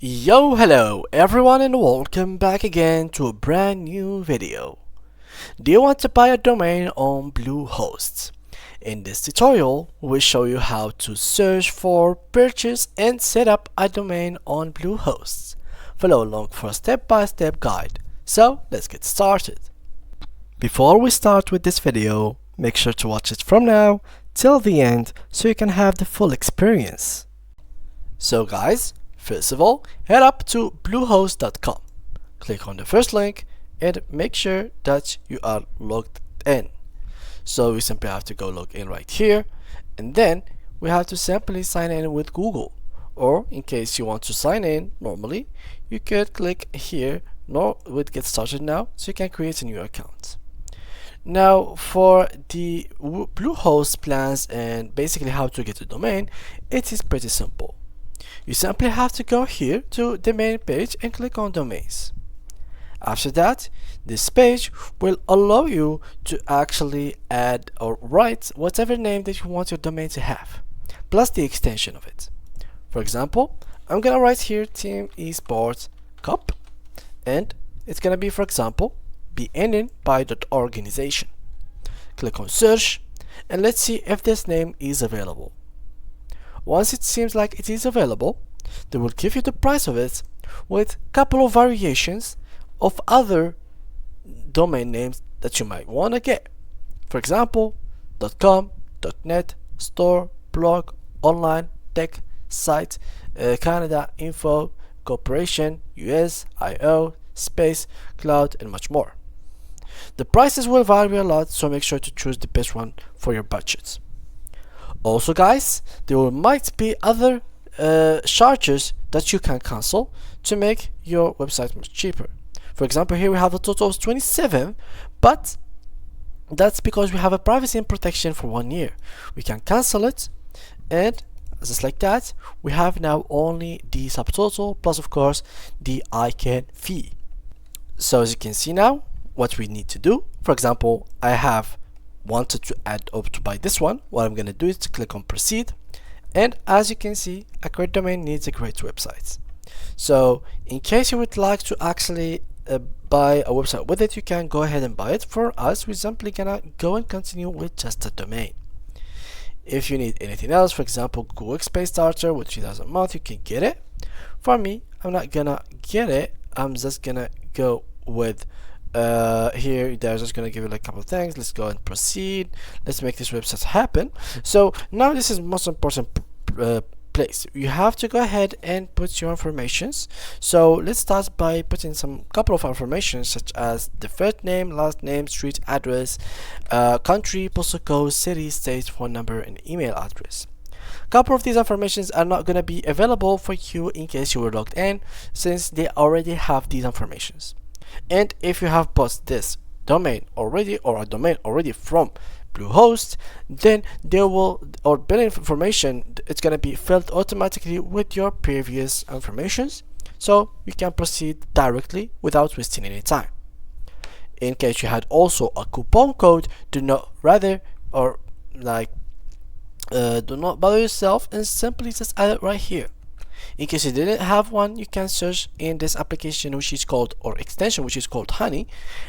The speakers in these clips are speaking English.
Yo, hello everyone and welcome back again to a brand new video. Do you want to buy a domain on Bluehost? In this tutorial, we'll show you how to search for, purchase and set up a domain on Bluehost. Follow along for a step-by-step guide. So, let's get started. Before we start with this video, make sure to watch it from now till the end so you can have the full experience. So guys, first of all, head up to bluehost.com. Click on the first link and make sure that you are logged in. So we simply have to go log in right here, and then we have to simply sign in with Google. Or in case you want to sign in normally, you could click here with get started now, so you can create a new account. Now for the Bluehost plans and basically how to get a domain, it is pretty simple. You simply have to go here to the main page and click on domains. After that, this page will allow you to actually add or write whatever name that you want your domain to have, plus the extension of it. For example, I'm gonna write here Team Esports Cup, and it's gonna be, for example, be ending by .organization. Click on search and let's see if this name is available. Once it seems like it is available, they will give you the price of it with a couple of variations of other domain names that you might want to get. For example, .com, .net, store, blog, online, tech, site, Canada, info, corporation, US, IO, space, cloud, and much more. The prices will vary a lot, so make sure to choose the best one for your budget. Also guys, there might be other charges that you can cancel to make your website much cheaper. For example, here we have a total of 27, but that's because we have a privacy and protection for 1 year. We can cancel it, and just like that, we have now only the subtotal plus of course the ICANN fee. So as you can see now, what we need to do, for example, I have wanted to add or to buy this one. What I'm going to do is to click on proceed, and as you can see, a great domain needs a great website. So in case you would like to actually buy a website with it, you can go ahead and buy it. For us, we're simply gonna go and continue with just a domain. If you need anything else, for example, Google Space Starter with 3,000 a month, you can get it. For me, I'm not gonna get it. I'm just gonna go with here. They're just gonna give you like a couple of things. Let's go and proceed. Let's make this website happen. So now this is most important place. You have to go ahead and put your informations. So let's start by putting some couple of information such as the first name, last name, street address, country, postal code, city, state, phone number, and email address. Couple of these informations are not going to be available for you in case you were logged in, since they already have these informations. And if you have bought this domain already or a domain already from Bluehost, then there will, or billing information, it's going to be filled automatically with your previous informations, so you can proceed directly without wasting any time. In case you had also a coupon code, do not bother yourself and simply just add it right here. In case you didn't have one, you can search in this application which is called, or extension which is called Honey.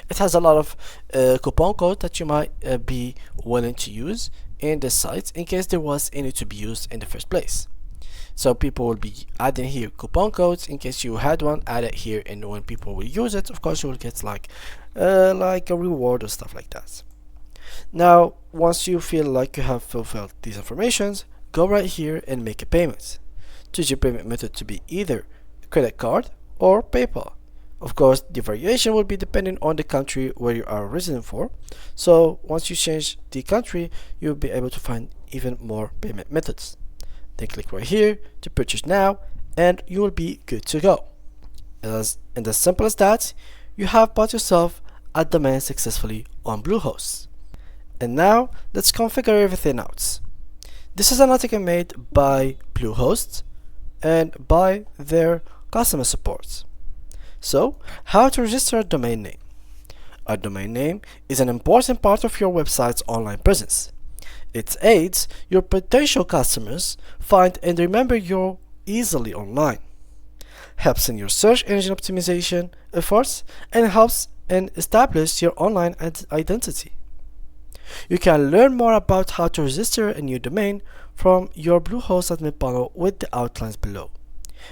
It has a lot of coupon code that you might be willing to use in the site in case there was any to be used in the first place. So people will be adding here coupon codes. In case you had one, add it here, and when people will use it, of course you will get like a reward or stuff like that. Now once you feel like you have fulfilled these informations, go right here and make a payment. Choose your payment method to be either credit card or PayPal. Of course, the variation will be depending on the country where you are resident for. So once you change the country, you'll be able to find even more payment methods. Then click right here to purchase now, and you will be good to go. And as simple as that, you have bought yourself a domain successfully on Bluehost. And now let's configure everything out. This is an article made by Bluehost and by their customer support. So, how to register a domain name? A domain name is an important part of your website's online presence. It aids your potential customers find and remember you easily online. helps in your search engine optimization efforts, and helps in establish your online identity. You can learn more about how to register a new domain from your Bluehost admin panel with the outlines below.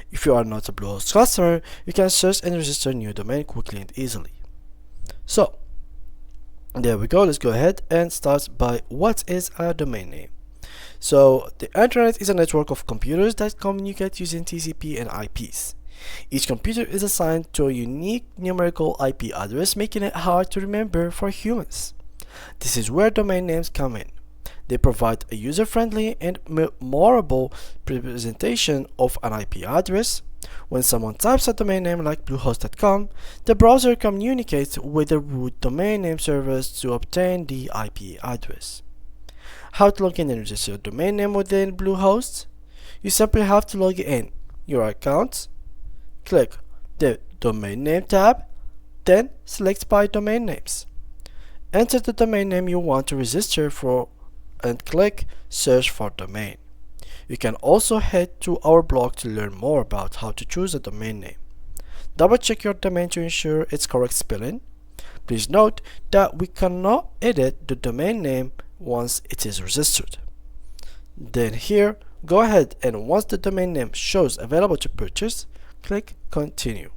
If you are not a Bluehost customer, you can search and register a new domain quickly and easily. So, there we go. Let's go ahead and start by what is a domain name. So, the internet is a network of computers that communicate using TCP and IPs. Each computer is assigned to a unique numerical IP address, making it hard to remember for humans. This is where domain names come in. They provide a user-friendly and memorable representation of an IP address. When someone types a domain name like bluehost.com, the browser communicates with the root domain name service to obtain the IP address. How to log in and register a domain name within Bluehost? You simply have to log in your account, click the domain name tab, then select by domain names. Enter the domain name you want to register for and click search for domain. You can also head to our blog to learn more about how to choose a domain name. Double check your domain to ensure its correct spelling. Please note that we cannot edit the domain name once it is registered. Then here, go ahead and once the domain name shows available to purchase, click continue.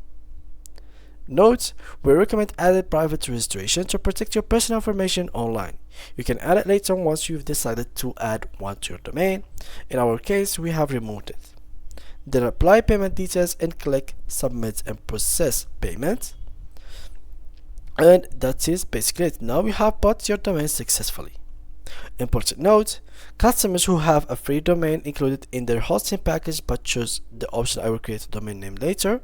Note, we recommend adding private registration to protect your personal information online. You can add it later once you've decided to add one to your domain. In our case, we have removed it. Then apply payment details and click submit and process payment. And that is basically it. Now you have bought your domain successfully. Important note, customers who have a free domain included in their hosting package but choose the option I will create a domain name later,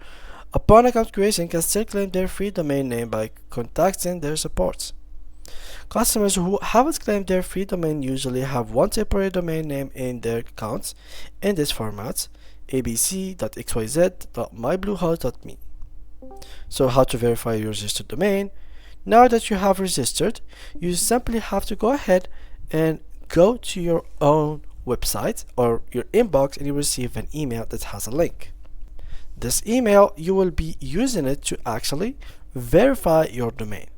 upon account creation can still claim their free domain name by contacting their support. Customers who haven't claimed their free domain usually have one temporary domain name in their accounts in this format: abc.xyz.mybluehost.me. So how to verify your registered domain? Now that you have registered, you simply have to go ahead and go to your own website or your inbox and you will receive an email that has a link. This email, you will be using it to actually verify your domain.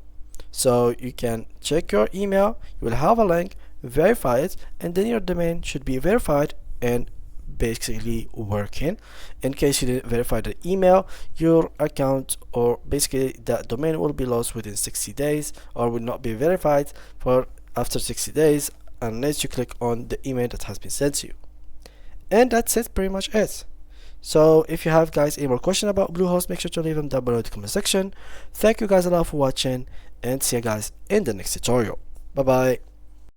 So you can check your email, you will have a link, verify it, and then your domain should be verified and basically working. In case you didn't verify the email, your account or basically that domain will be lost within 60 days or will not be verified for after 60 days unless you click on the email that has been sent to you. And that's it, pretty much it. So if you have guys any more questions about Bluehost, make sure to leave them down below in the comment section. Thank you guys a lot for watching and see you guys in the next tutorial. Bye bye.